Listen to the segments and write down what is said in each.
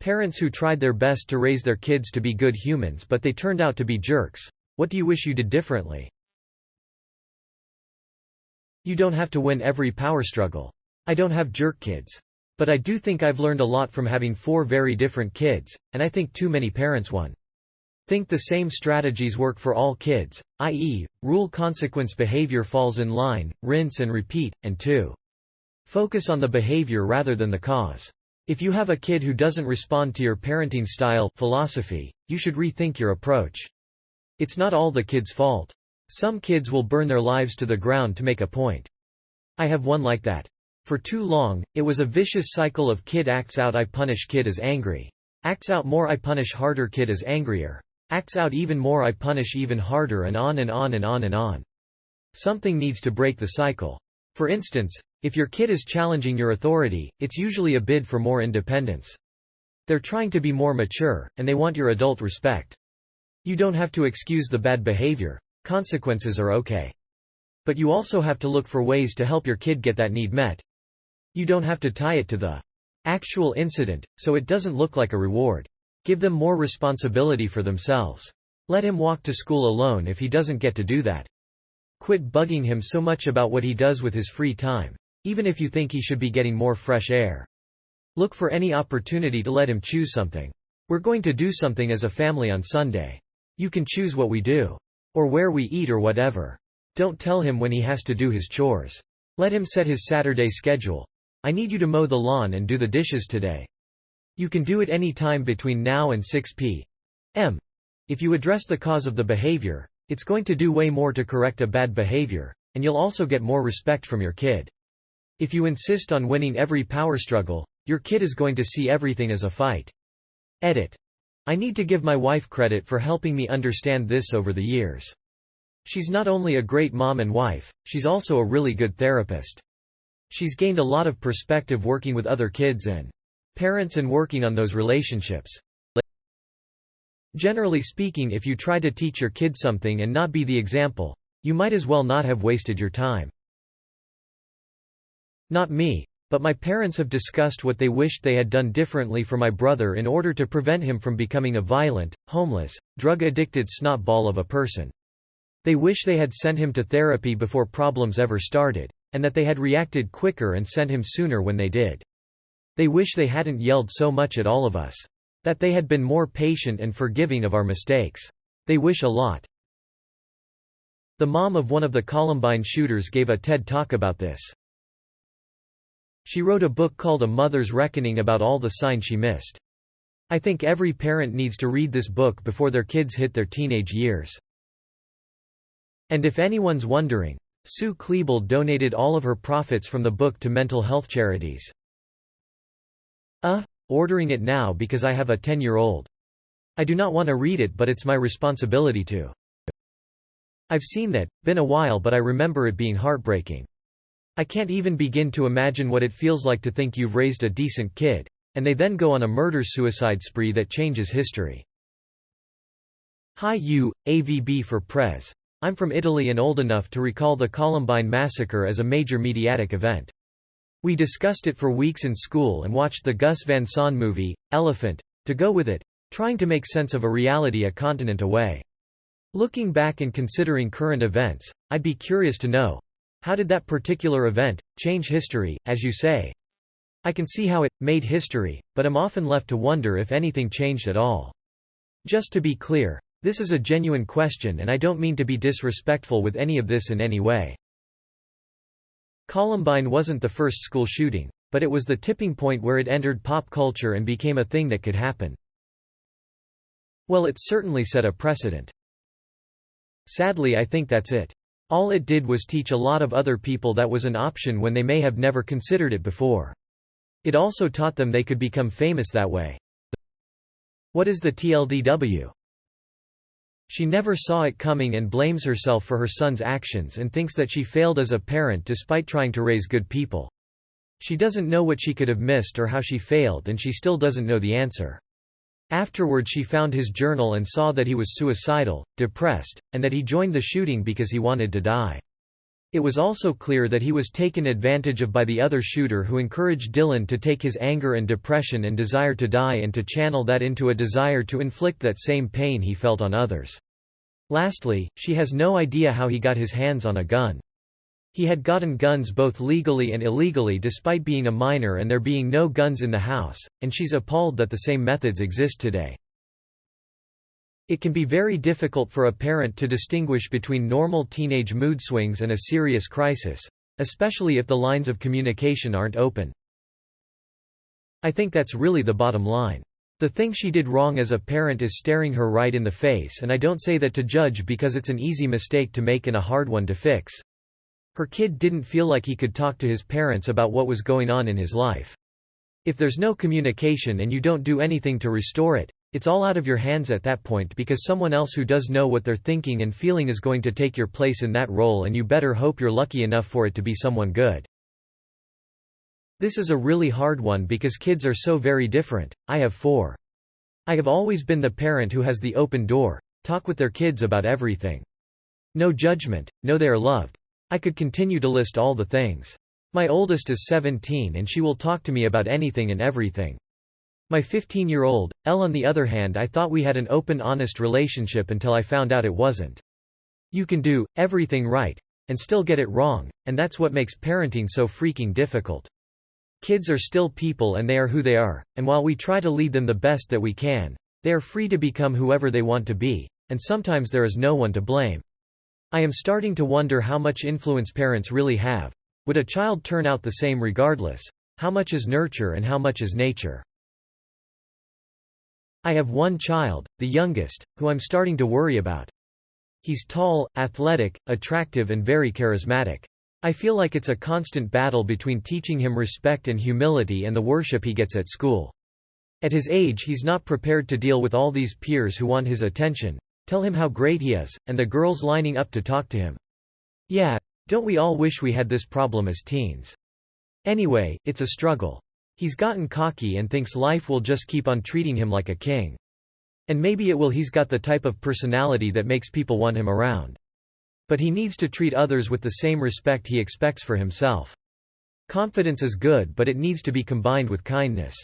Parents who tried their best to raise their kids to be good humans but they turned out to be jerks. What do you wish you did differently? You don't have to win every power struggle. I don't have jerk kids. But I do think I've learned a lot from having 4 very different kids, and I think too many parents think the same strategies work for all kids, i.e., rule consequence behavior falls in line, rinse and repeat, and 2. Focus on the behavior rather than the cause. If you have a kid who doesn't respond to your parenting style, philosophy, you should rethink your approach. It's not all the kid's fault. Some kids will burn their lives to the ground to make a point. I have one like that. For too long, it was a vicious cycle of kid acts out I punish kid is angry. Acts out more I punish harder kid is angrier. Acts out even more I punish even harder and on and on and on and on. Something needs to break the cycle. For instance, if your kid is challenging your authority, it's usually a bid for more independence. They're trying to be more mature, and they want your adult respect. You don't have to excuse the bad behavior. Consequences are okay. But you also have to look for ways to help your kid get that need met. You don't have to tie it to the actual incident, so it doesn't look like a reward. Give them more responsibility for themselves. Let him walk to school alone if he doesn't get to do that. Quit bugging him so much about what he does with his free time, even if you think he should be getting more fresh air. Look for any opportunity to let him choose something. We're going to do something as a family on Sunday. You can choose what we do. Or where we eat or whatever. Don't tell him when he has to do his chores. Let him set his Saturday schedule. I need you to mow the lawn and do the dishes today. You can do it any time between now and 6 p.m. If you address the cause of the behavior, it's going to do way more to correct a bad behavior, and you'll also get more respect from your kid. If you insist on winning every power struggle, your kid is going to see everything as a fight. Edit. I need to give my wife credit for helping me understand this over the years. She's not only a great mom and wife, she's also a really good therapist. She's gained a lot of perspective working with other kids and parents and working on those relationships. Generally speaking, if you try to teach your kid something and not be the example, you might as well not have wasted your time. Not me, but my parents have discussed what they wished they had done differently for my brother in order to prevent him from becoming a violent, homeless, drug-addicted snotball of a person. They wish they had sent him to therapy before problems ever started, and that they had reacted quicker and sent him sooner when they did. They wish they hadn't yelled so much at all of us. That they had been more patient and forgiving of our mistakes. They wish a lot. The mom of one of the Columbine shooters gave a TED Talk about this. She wrote a book called A Mother's Reckoning about all the signs she missed. I think every parent needs to read this book before their kids hit their teenage years. And if anyone's wondering, Sue Klebold donated all of her profits from the book to mental health charities. Ordering it now because I have a 10-year-old. I do not want to read it, but it's my responsibility to. I've seen that, been a while, but I remember it being heartbreaking. I can't even begin to imagine what it feels like to think you've raised a decent kid, and they then go on a murder-suicide spree that changes history. Hi you, AVB for Prez. I'm from Italy and old enough to recall the Columbine massacre as a major mediatic event. We discussed it for weeks in school and watched the Gus Van Sant movie, Elephant, to go with it, trying to make sense of a reality a continent away. Looking back and considering current events, I'd be curious to know, how did that particular event change history, as you say? I can see how it made history, but I'm often left to wonder if anything changed at all. Just to be clear, this is a genuine question and I don't mean to be disrespectful with any of this in any way. Columbine wasn't the first school shooting, but it was the tipping point where it entered pop culture and became a thing that could happen. Well, it certainly set a precedent. Sadly, I think that's it. All it did was teach a lot of other people that was an option when they may have never considered it before. It also taught them they could become famous that way. What is the TLDW? She never saw it coming and blames herself for her son's actions and thinks that she failed as a parent despite trying to raise good people. She doesn't know what she could have missed or how she failed, and she still doesn't know the answer. Afterward, she found his journal and saw that he was suicidal, depressed, and that he joined the shooting because he wanted to die. It was also clear that he was taken advantage of by the other shooter, who encouraged Dylan to take his anger and depression and desire to die and to channel that into a desire to inflict that same pain he felt on others. Lastly, she has no idea how he got his hands on a gun. He had gotten guns both legally and illegally despite being a minor and there being no guns in the house, and she's appalled that the same methods exist today. It can be very difficult for a parent to distinguish between normal teenage mood swings and a serious crisis, especially if the lines of communication aren't open. I think that's really the bottom line. The thing she did wrong as a parent is staring her right in the face, and I don't say that to judge because it's an easy mistake to make and a hard one to fix. Her kid didn't feel like he could talk to his parents about what was going on in his life. If there's no communication and you don't do anything to restore it, it's all out of your hands at that point, because someone else who does know what they're thinking and feeling is going to take your place in that role, and you better hope you're lucky enough for it to be someone good. This is a really hard one because kids are so very different. I have 4. I have always been the parent who has the open door, talk with their kids about everything. No judgment, know they are loved. I could continue to list all the things. My oldest is 17 and she will talk to me about anything and everything. My 15-year-old, Elle, on the other hand, I thought we had an open, honest relationship until I found out it wasn't. You can do everything right and still get it wrong, and that's what makes parenting so freaking difficult. Kids are still people and they are who they are, and while we try to lead them the best that we can, they are free to become whoever they want to be, and sometimes there is no one to blame. I am starting to wonder how much influence parents really have. Would a child turn out the same regardless? How much is nurture and how much is nature? I have one child, the youngest, who I'm starting to worry about. He's tall, athletic, attractive and very charismatic. I feel like it's a constant battle between teaching him respect and humility and the worship he gets at school. At his age he's not prepared to deal with all these peers who want his attention, tell him how great he is, and the girls lining up to talk to him. Yeah, don't we all wish we had this problem as teens? Anyway, it's a struggle. He's gotten cocky and thinks life will just keep on treating him like a king. And maybe it will. He's got the type of personality that makes people want him around. But he needs to treat others with the same respect he expects for himself. Confidence is good, but it needs to be combined with kindness.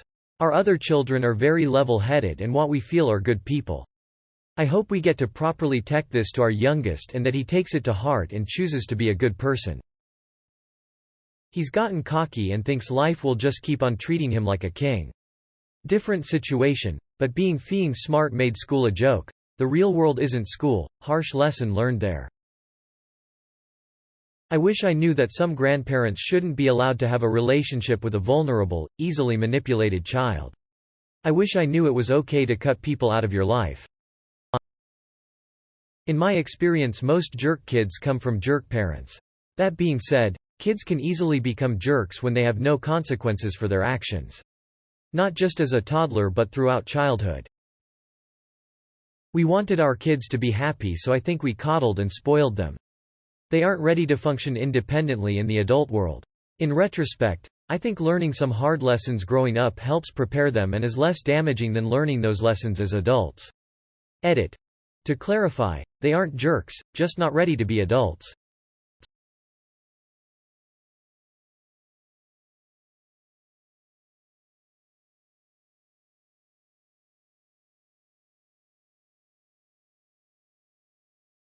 Our other children are very level-headed and what we feel are good people. I hope we get to properly tech this to our youngest and that he takes it to heart and chooses to be a good person. He's gotten cocky and thinks life will just keep on treating him like a king. Different situation, but being smart made school a joke. The real world isn't school. Harsh lesson learned there. I wish I knew that some grandparents shouldn't be allowed to have a relationship with a vulnerable, easily manipulated child. I wish I knew it was okay to cut people out of your life. In my experience, most jerk kids come from jerk parents. That being said, kids can easily become jerks when they have no consequences for their actions. Not just as a toddler but throughout childhood. We wanted our kids to be happy, so I think we coddled and spoiled them. They aren't ready to function independently in the adult world. In retrospect, I think learning some hard lessons growing up helps prepare them and is less damaging than learning those lessons as adults. Edit. To clarify, they aren't jerks, just not ready to be adults.